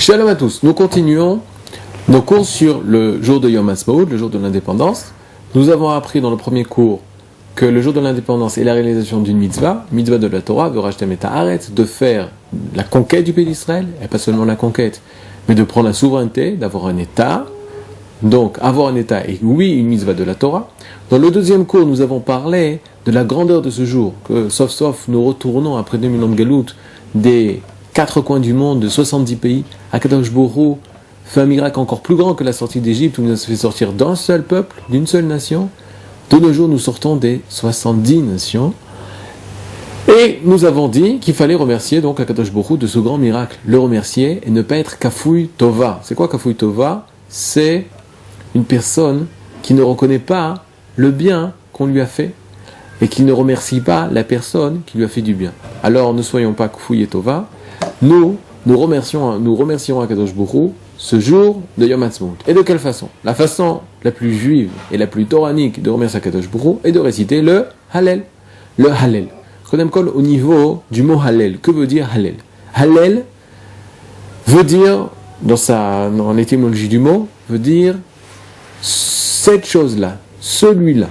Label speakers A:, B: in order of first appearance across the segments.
A: Shalom à tous, nous continuons nos cours sur le jour de Yom Ha'atzmaut, le jour de l'indépendance. Nous avons appris dans le premier cours que le jour de l'indépendance est la réalisation d'une mitzvah de la Torah, V'rashtem et Haaretz, de faire la conquête du pays d'Israël, et pas seulement la conquête, mais de prendre la souveraineté, d'avoir un État. Donc, avoir un État est, oui, une mitzvah de la Torah. Dans le deuxième cours, nous avons parlé de la grandeur de ce jour, que sauf nous retournons après 2000 ans de Galout des 4 coins du monde, de 70 pays. Akadosh Baruch Hu fait un miracle encore plus grand que la sortie d'Égypte, où il nous a fait sortir d'un seul peuple, d'une seule nation. De nos jours, nous sortons des 70 nations. Et nous avons dit qu'il fallait remercier donc Akadosh Baruch Hu de ce grand miracle. Le remercier et ne pas être Kafouy Tova. C'est quoi Kafouy Tova? C'est une personne qui ne reconnaît pas le bien qu'on lui a fait et qui ne remercie pas la personne qui lui a fait du bien. Alors ne soyons pas Kafouy et Tova. Nous remercions Akadosh Baruch Hu ce jour de Yom Ha'atzmaut. Et de quelle façon? La façon la plus juive et la plus toranique de remercier Akadosh Baruch Hu est de réciter le Hallel. Le Hallel. Kodem kol, au niveau du mot Hallel. Que veut dire Hallel? Hallel veut dire, dans l'étymologie du mot, veut dire cette chose-là, celui-là.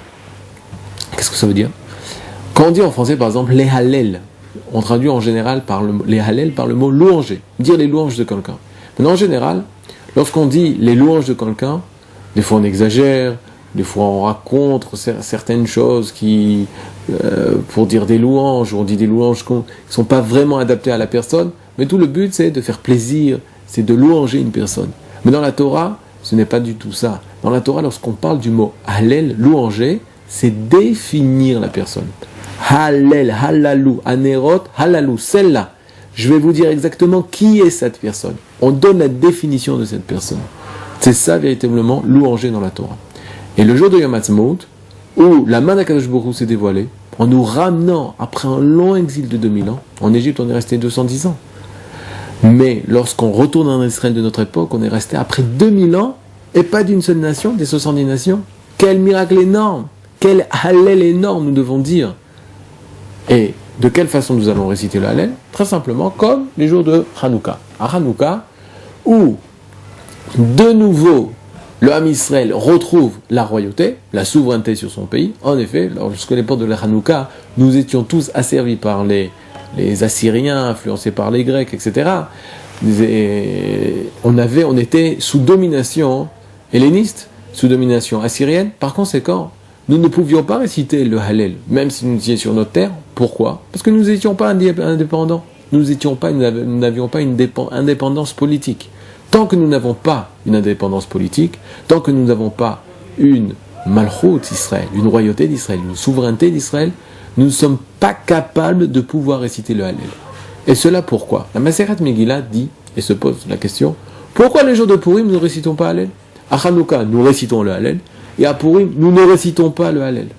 A: Qu'est-ce que ça veut dire? Quand on dit en français, par exemple, les Hallel, on traduit en général les Hallel par le mot louanger, dire les louanges de quelqu'un. Mais en général, lorsqu'on dit les louanges de quelqu'un, des fois on exagère, des fois on raconte certaines choses pour dire des louanges, ou on dit des louanges qui ne sont pas vraiment adaptées à la personne, mais tout le but c'est de faire plaisir, c'est de louanger une personne. Mais dans la Torah, ce n'est pas du tout ça. Dans la Torah, lorsqu'on parle du mot Hallel, louanger, c'est définir la personne. Hallel, Hallalou, Anerot, Hallalou, celle-là. Je vais vous dire exactement qui est cette personne. On donne la définition de cette personne. C'est ça véritablement louanger dans la Torah. Et le jour de Yom Ha'atzmaut, où la main d'Akadosh Baruch Hu s'est dévoilée, en nous ramenant après un long exil de 2000 ans, en Égypte on est resté 210 ans. Mais lorsqu'on retourne en Israël de notre époque, on est resté après 2000 ans, et pas d'une seule nation, des 70 nations. Quel miracle énorme! Quel Hallel énorme nous devons dire! Et de quelle façon nous allons réciter le Hallel? Très simplement, comme les jours de Hanouka. À Hanouka, où de nouveau le Ham Israël retrouve la royauté, la souveraineté sur son pays. En effet, lorsque l'époque de la Hanouka, nous étions tous asservis par les Assyriens, influencés par les Grecs, etc. On était sous domination helléniste, sous domination assyrienne. Par conséquent, nous ne pouvions pas réciter le Hallel, même si nous étions sur notre terre. Pourquoi? Parce que nous n'étions pas indépendants. Nous n'avions pas une indépendance politique. Tant que nous n'avons pas une indépendance politique, tant que nous n'avons pas une Malchut d'Israël, une royauté d'Israël, une souveraineté d'Israël, nous ne sommes pas capables de pouvoir réciter le Hallel. Et cela pourquoi? La Maseret Megillah dit, et se pose la question, pourquoi les jours de Purim nous ne récitons pas Hallel? À Hanouka, nous récitons le Hallel, et à Purim, nous ne récitons pas le Hallel.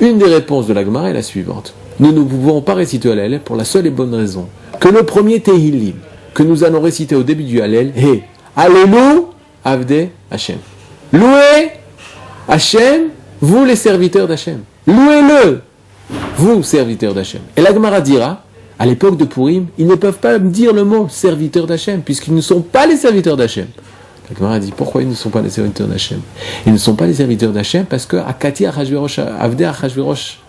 A: Une des réponses de la Gemara est la suivante. Nous ne pouvons pas réciter le Hallel pour la seule et bonne raison que le premier Tehillim que nous allons réciter au début du Hallel est Allélu Avde Hashem. Louez Hashem, vous les serviteurs d'Hashem. Louez-le, vous serviteurs d'Hashem. Et la Gemara dira, à l'époque de Purim, ils ne peuvent pas dire le mot serviteurs d'Hashem, puisqu'ils ne sont pas les serviteurs d'Hashem. La Gemara dit, pourquoi ils ne sont pas les serviteurs d'Hashem? Ils ne sont pas les serviteurs d'Hashem parce que Akati Achashverosh, Avde Achashverosh,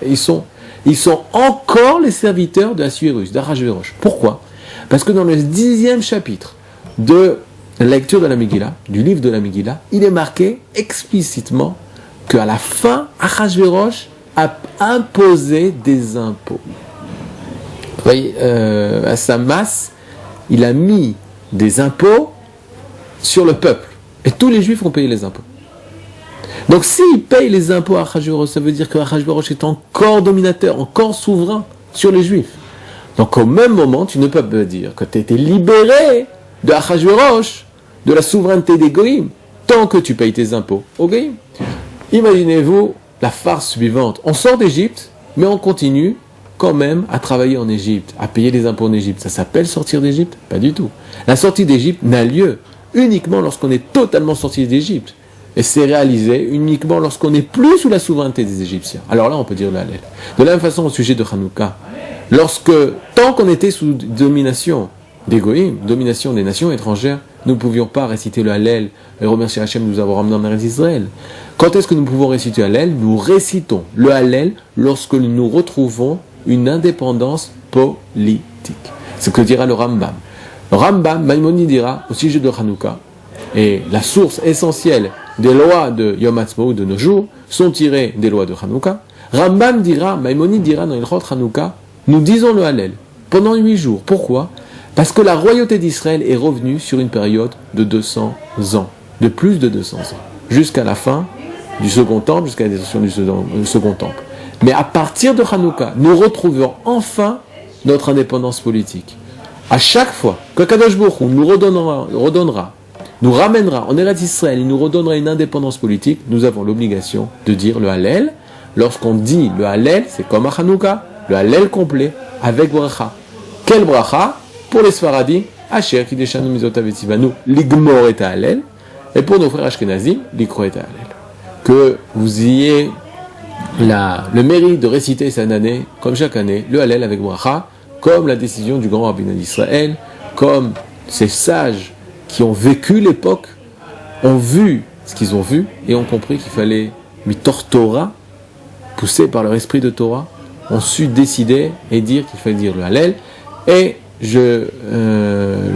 A: ils sont encore les serviteurs d'Assuérus, d'Achashverosh. Pourquoi? Parce que dans le 10e chapitre de la lecture de la Megillah, du livre de la Megillah, il est marqué explicitement qu'à la fin, Achashverosh a imposé des impôts. Vous voyez, à sa masse, il a mis des impôts sur le peuple. Et tous les juifs ont payé les impôts. Donc s'il paye les impôts à Achashverosh, ça veut dire que Achashverosh est encore dominateur, encore souverain sur les juifs. Donc au même moment, tu ne peux pas dire que tu as été libéré de Achashverosh, de la souveraineté des Goïm, tant que tu payes tes impôts aux Goïm. Imaginez-vous la farce suivante. On sort d'Égypte, mais on continue quand même à travailler en Égypte, à payer les impôts en Égypte. Ça s'appelle sortir d'Égypte? Pas du tout. La sortie d'Égypte n'a lieu uniquement lorsqu'on est totalement sorti d'Égypte. Et c'est réalisé uniquement lorsqu'on n'est plus sous la souveraineté des Égyptiens. Alors là, on peut dire le Hallel. De la même façon, au sujet de Hanouka, tant qu'on était sous domination des Goïm, domination des nations étrangères, nous ne pouvions pas réciter le Hallel et remercier Hachem de nous avoir ramenés en Eretz Israël. Quand est-ce que nous pouvons réciter le Hallel? Nous récitons le Hallel lorsque nous retrouvons une indépendance politique. C'est ce que dira le Rambam. Le Rambam, Maïmonide dira au sujet de Hanouka, et la source essentielle des lois de Yom Ha'atzmaut de nos jours sont tirées des lois de Hanouka. Rambam dira, Maïmonide dira dans Ilchot Hanouka, nous disons le Hallel pendant 8 jours. Pourquoi? Parce que la royauté d'Israël est revenue sur une période de 200 ans, de plus de 200 ans, jusqu'à la fin du Second Temple, jusqu'à la destruction du Second Temple. Mais à partir de Hanouka, nous retrouvons enfin notre indépendance politique. À chaque fois que Kadosh Baruch Hu nous redonnera, nous ramènera en Eretz Israël, il nous redonnera une indépendance politique, nous avons l'obligation de dire le Hallel. Lorsqu'on dit le Hallel, c'est comme à Hanouka, le Hallel complet, avec bracha. Quel bracha? Pour les Sfaradim, Asher Kideshanu Mizotav Etzivanu, l'Igmor et Hallel, et pour nos frères Ashkenazim, l'Ikro et Hallel. Que vous ayez le mérite de réciter cette année, comme chaque année, le Hallel avec bracha, comme la décision du grand rabbinat d'Israël, comme ces sages qui ont vécu l'époque, ont vu ce qu'ils ont vu, et ont compris qu'il fallait, mitor Torah, poussés par leur esprit de Torah, ont su décider et dire qu'il fallait dire le Hallel. Et je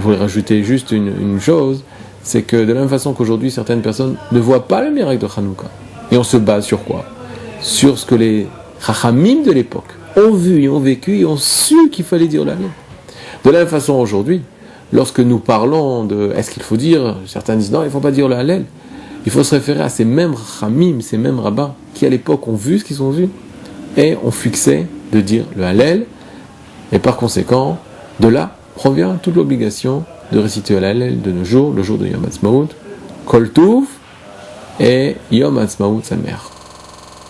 A: voulais rajouter juste une chose, c'est que de la même façon qu'aujourd'hui, certaines personnes ne voient pas le miracle de Hanouka. Et on se base sur quoi? Sur ce que les Chachamim de l'époque ont vu et ont vécu et ont su qu'il fallait dire le Hallel. De la même façon aujourd'hui, lorsque nous parlons de est-ce qu'il faut dire, certains disent non, il ne faut pas dire le Hallel. Il faut se référer à ces mêmes Chachamim, ces mêmes rabbins qui à l'époque ont vu ce qu'ils ont vu et ont fixé de dire le Hallel. Et par conséquent, de là provient toute l'obligation de réciter le Hallel de nos jours, le jour de Yom Ha'atzmaut, Kol Tuv et Yom Ha'atzmaut Sameach.